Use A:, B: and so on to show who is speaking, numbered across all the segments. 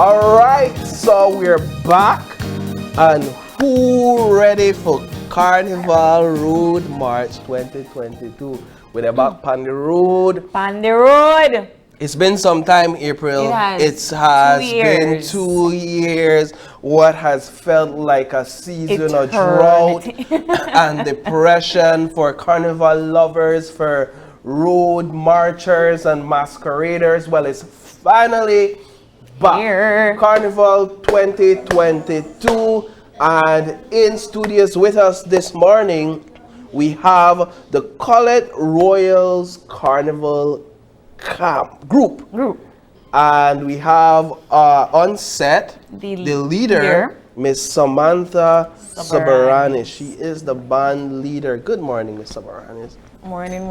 A: All right, so we're back, and who ready for Carnival Road March 2022? We're back on the road.
B: On the road.
A: It's been some time, April. It has been 2 years. What has felt like a season of drought and depression for carnival lovers, for road marchers and masqueraders. Well, it's finally back.
B: Here.
A: Carnival 2022. And in studios with us this morning, we have the Collet Royals Carnival group. And we have on set the leader, Miss Samantha Sabaranis. She is the band leader. Good morning, Miss Sabaranis.
C: Morning.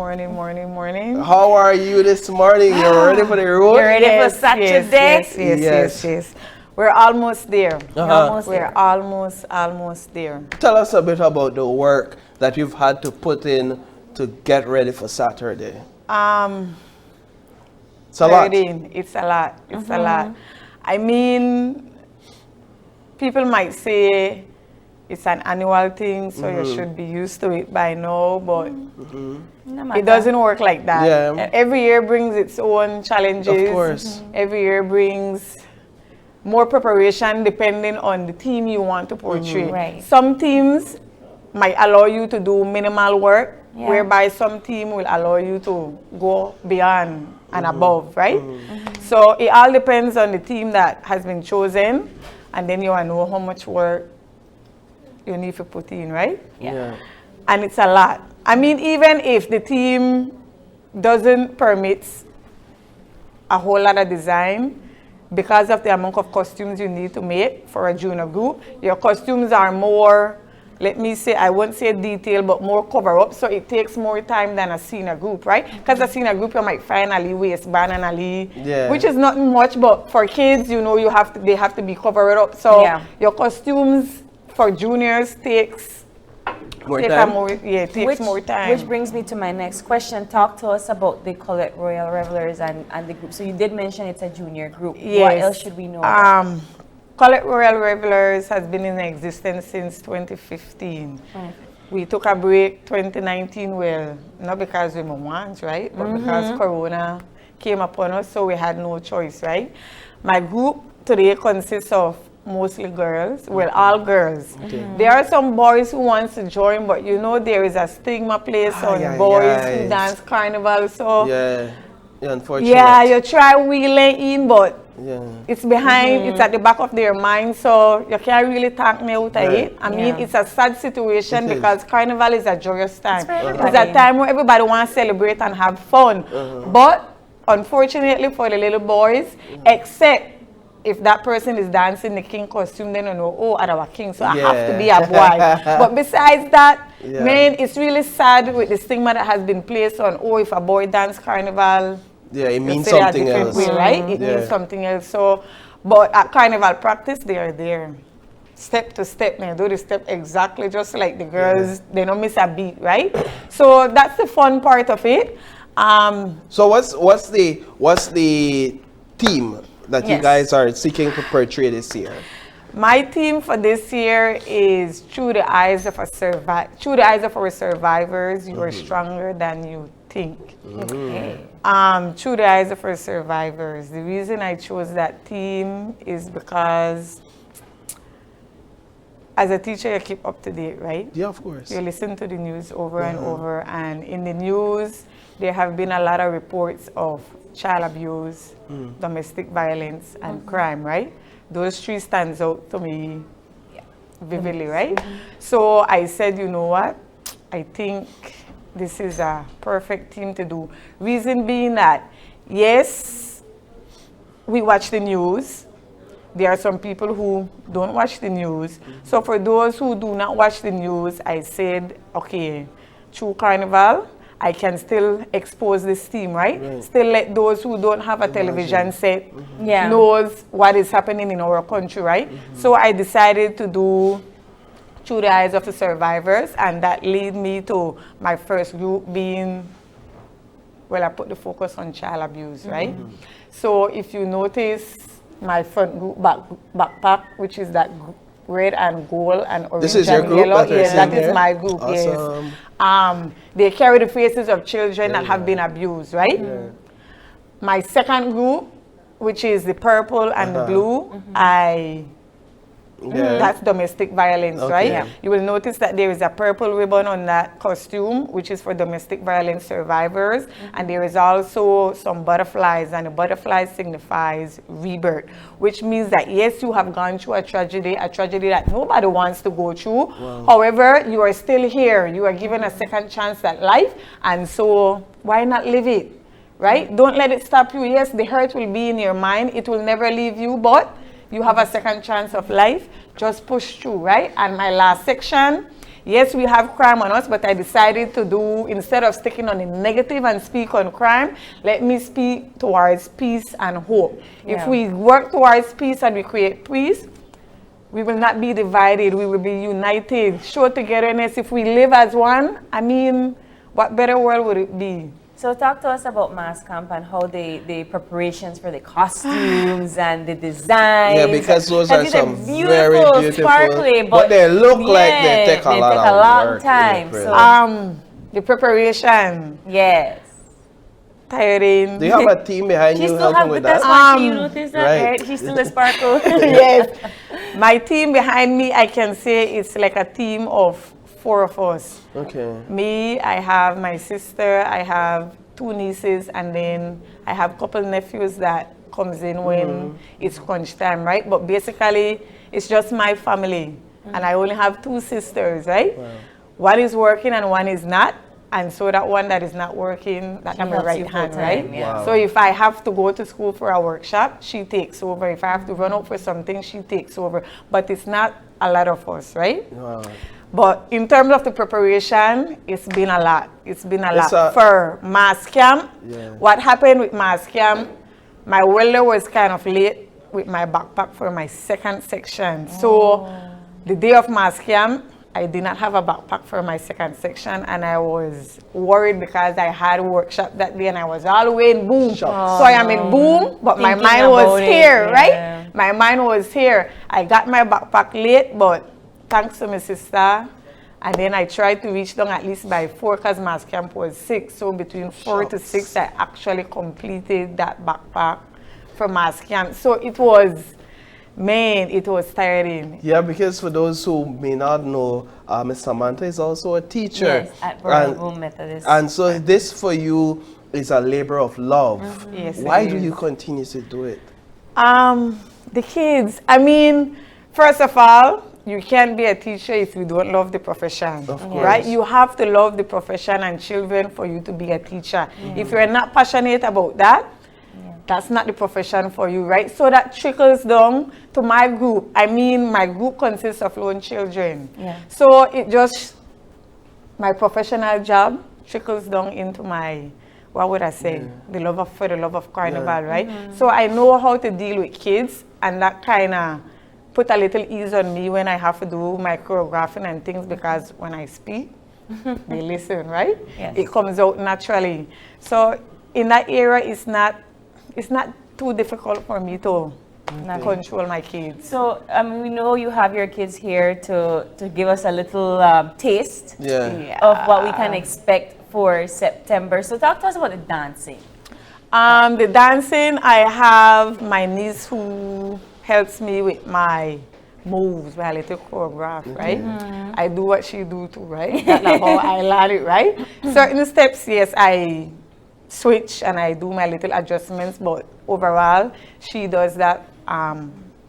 A: How are you this morning? You're ready for the road?
B: You're ready for Saturday?
C: Yes. We're almost there. We're almost there.
A: Tell us a bit about the work that you've had to put in to get ready for Saturday. It's a lot.
C: It's a lot. I mean, people might say it's an annual thing, so you should be used to it by now, but it doesn't work like that.
A: Yeah.
C: Every year brings its own challenges.
A: Of course.
C: Every year brings more preparation depending on the theme you want to portray.
B: Right.
C: Some teams might allow you to do minimal work, whereby some team will allow you to go beyond and above, right? So it all depends on the team that has been chosen, and then you will know how much work you need to put in, right?
A: Yeah.
C: And it's a lot. I mean, even if the team doesn't permit a whole lot of design, because of the amount of costumes you need to make for a junior group, your costumes are more, let me say, I won't say detail, but more cover up. So it takes more time than a senior group, right? Because a senior group, you might find a waistband and a which is not much, but for kids, you know, they have to be covered up. So your costumes for juniors takes more time. More time.
B: Which brings me to my next question. Talk to us about the Collet Royal Revelers and the group. So you did mention it's a junior group.
C: Yes.
B: What else should we know?
C: Collet Royal Revelers has been in existence since 2015. We took a break 2019, well, not because we want, right? But because Corona came upon us, so we had no choice, right? My group today consists of mostly girls, well, all girls. There are some boys who want to join, but you know there is a stigma placed on boys who dance carnival, so
A: unfortunately.
C: Yeah, you try wheeling in, but it's behind, it's at the back of their mind, so you can't really talk me out of it. I mean, it's a sad situation because Carnival is a joyous time. It's a time where everybody wants to celebrate and have fun. But unfortunately for the little boys, except if that person is dancing the king costume, then you know, oh, I'm a king, so I have to be a boy. But besides that, man, it's really sad with the stigma that has been placed on, oh, if a boy dance Carnival,
A: it means something else.
C: Way, right? It means something else. So, but at Carnival practice, they are there. Step to step, man. Do the step exactly just like the girls. They don't miss a beat, right? So that's the fun part of it.
A: So what's the theme that you guys are seeking to portray this year?
C: My theme for this year is through the eyes of our survivors, you are stronger than you think. Through the eyes of our survivors. The reason I chose that theme is because as a teacher, you keep up to date, right?
A: Yeah, of course.
C: You listen to the news over and over, and in the news, there have been a lot of reports of child abuse, domestic violence, and crime, right? Those three stands out to me vividly, right? So I said, you know what? I think this is a perfect theme to do. Reason being that, yes, we watch the news. There are some people who don't watch the news. So for those who do not watch the news, I said, okay, through Carnival, I can still expose this theme, right? Still let those who don't have a television set knows what is happening in our country, right? So I decided to do Through the Eyes of the Survivors, and that led me to my first group being, well, I put the focus on child abuse, right? So if you notice, my front group backpack, which is that red and gold and orange
A: This is your
C: and
A: group
C: yellow.
A: that we're
C: Yes, that
A: seeing
C: is
A: here?
C: my group.
A: Awesome.
C: Yes. They carry the faces of children that have been abused, right? My second group, which is the purple and the blue, that's domestic violence,
A: Okay.
C: right?
A: Yeah.
C: You will notice that there is a purple ribbon on that costume, which is for domestic violence survivors. And there is also some butterflies, and the butterfly signifies rebirth, which means that, yes, you have gone through a tragedy that nobody wants to go through.
A: Wow.
C: However, you are still here. You are given a second chance at life, and so why not live it, right? Don't let it stop you. Yes, the hurt will be in your mind. It will never leave you, but you have a second chance of life. Just push through, right? And my last section, yes, we have crime on us, but I decided to do, instead of sticking on the negative and speak on crime, let me speak towards peace and hope. If we work towards peace and we create peace, we will not be divided. We will be united. Show togetherness. If we live as one, I mean, what better world would it be?
B: So talk to us about Mass Camp and how the preparations for the costumes and the designs.
A: Yeah, because those are some
B: beautiful,
A: very beautiful,
B: sparkly,
A: but they look like they take a lot of
B: long
A: work.
B: time.
A: Yeah,
B: So
C: The preparation,
B: yes.
C: tiring.
A: do you have a team behind
B: She
A: you
B: still
A: helping
B: have
A: with
B: the best
A: that?
B: one. You notice that,
A: right.
B: right? She's still a sparkle.
C: Yes. My team behind me, I can say it's like a team of 4 of us.
A: Okay.
C: Me, I have my sister, I have 2 nieces, and then I have a couple nephews that comes in when it's crunch time, right? But basically, it's just my family. And I only have 2 sisters, right?
A: Wow.
C: One is working and one is not. And so that one that is not working, that I'm my
B: helps
C: right
B: you
C: hand,
B: full-time,
C: right?
B: yeah.
A: Wow.
C: So if I have to go to school for a workshop, she takes over. If I have to run out for something, she takes over. But it's not a lot of us, right?
A: Wow.
C: But in terms of the preparation, it's been a lot. It's been a
A: It's
C: lot. For Mass Camp, what happened with Mass Camp, my welder was kind of late with my backpack for my second section. So the day of Mass Camp, I did not have a backpack for my second section, and I was worried because I had a workshop that day and I was all the way in Boom. So I am in Boom, but my
B: Thinking
C: mind was
B: about it,
C: here,
B: yeah.
C: right? My mind was here. I got my backpack late, but thanks to my sister, and then I tried to reach down at least by 4 because Mass Camp was 6. So between 4 to 6, I actually completed that backpack for Mass Camp. So it was, man, it was tiring.
A: Yeah, because for those who may not know, Ms. Samantha is also a teacher.
B: Yes, at Borough Methodist.
A: And so this for you is a labor of love.
C: Yes, it
A: Why do
C: is.
A: you continue to do it?
C: The kids, I mean, first of all, you can't be a teacher if you don't love the profession,
A: Of
C: right?
A: course.
C: You have to love the profession and children for you to be a teacher. If you're not passionate about that, that's not the profession for you, right? So that trickles down to my group. I mean, my group consists of lone children.
B: Yeah.
C: So it just, my professional job trickles down into my, what would I say? The love of, for the love of Carnival, right? So I know how to deal with kids, and that kind of put a little ease on me when I have to do my choreographing and things, because when I speak, they listen, right?
B: Yes.
C: It comes out naturally. So in that era, it's not too difficult for me to control my kids.
B: So we know you have your kids here to give us a little taste of what we can expect for September. So talk to us about the dancing.
C: The dancing, I have my niece who helps me with my moves, my little choreograph, right? I do what she do too, right? That's how I learn it, right? Certain steps, yes, I switch and I do my little adjustments, but overall, she does that.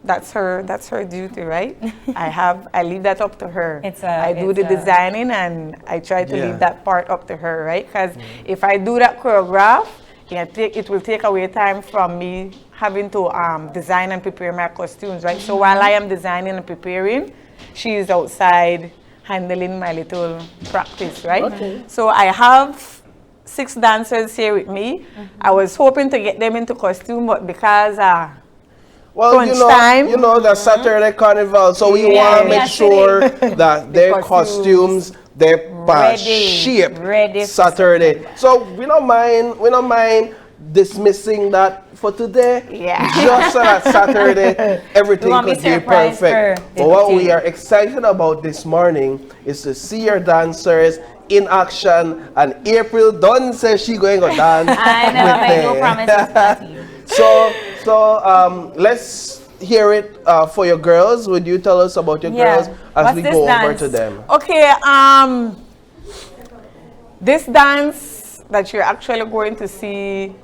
C: That's her duty, right? I leave that up to her. I do the designing, and I try to leave that part up to her, right? Because if I do that choreograph, it will take away time from me having to design and prepare my costumes, right? So while I am designing and preparing, she is outside handling my little practice, right?
A: Okay.
C: So I have 6 dancers here with me. I was hoping to get them into costume, but because
A: well,
C: crunch time.
A: you know the Saturday Carnival, so we want to make sure that their costumes, they're shape
B: ready
A: Saturday. So we don't mind dismissing that for today.
C: Yeah.
A: Just so that Saturday, everything could be perfect. But what we are excited about this morning is to see your dancers in action. And April done says she going to dance.
B: I know, I make no promises.
A: So let's hear it for your girls. Would you tell us about your girls as we go over to them?
C: Okay, this dance that you're actually going to see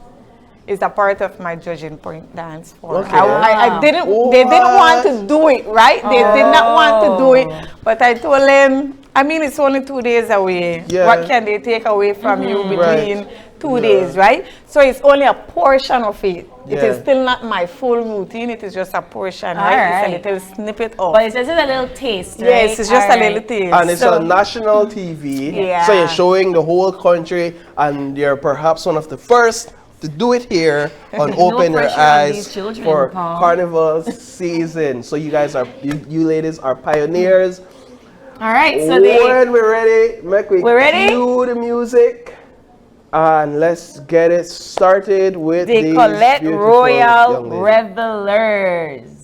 C: is a part of my judging point dance for.
A: Okay.
C: I didn't. They didn't want to do it, right? They did not want to do it, but I told them. I mean, it's only 2 days away.
A: Yeah.
C: What can they take away from you between 2 days, right? So it's only a portion of it. It is still not my full routine. It is just a portion, right? It's a little snippet of.
B: But it's just a little taste, right?
C: Yes, it's just a little taste.
A: And it's on national TV. So you're showing the whole country, and you're perhaps one of the first to do it here on Open Your Eyes for Carnival season. So you guys are, you ladies are pioneers.
B: All right, so
A: when we're ready,
B: we're ready?
A: Cue the music. And let's get it started with
B: the Collet Royal Revelers.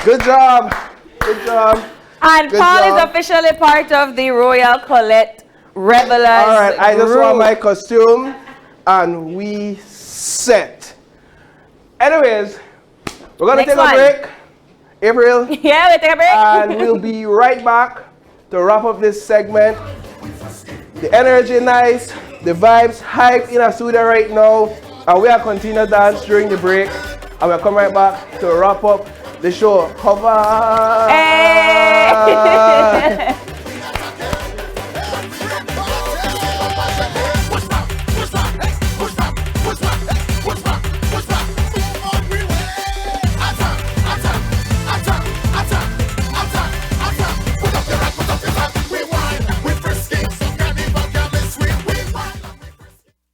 A: Good job. Good job.
B: And Paul is officially part of the Royal Collet Revelers.
A: All right, I just want my costume and we set. Anyways, we're going to take a break. April.
B: Yeah, we take a break.
A: And we'll be right back to wrap up this segment. The energy nice, the vibes hype in our studio right now. And we are continuing to dance during the break. And we'll come right back to wrap up the show. Hover!
B: Hey!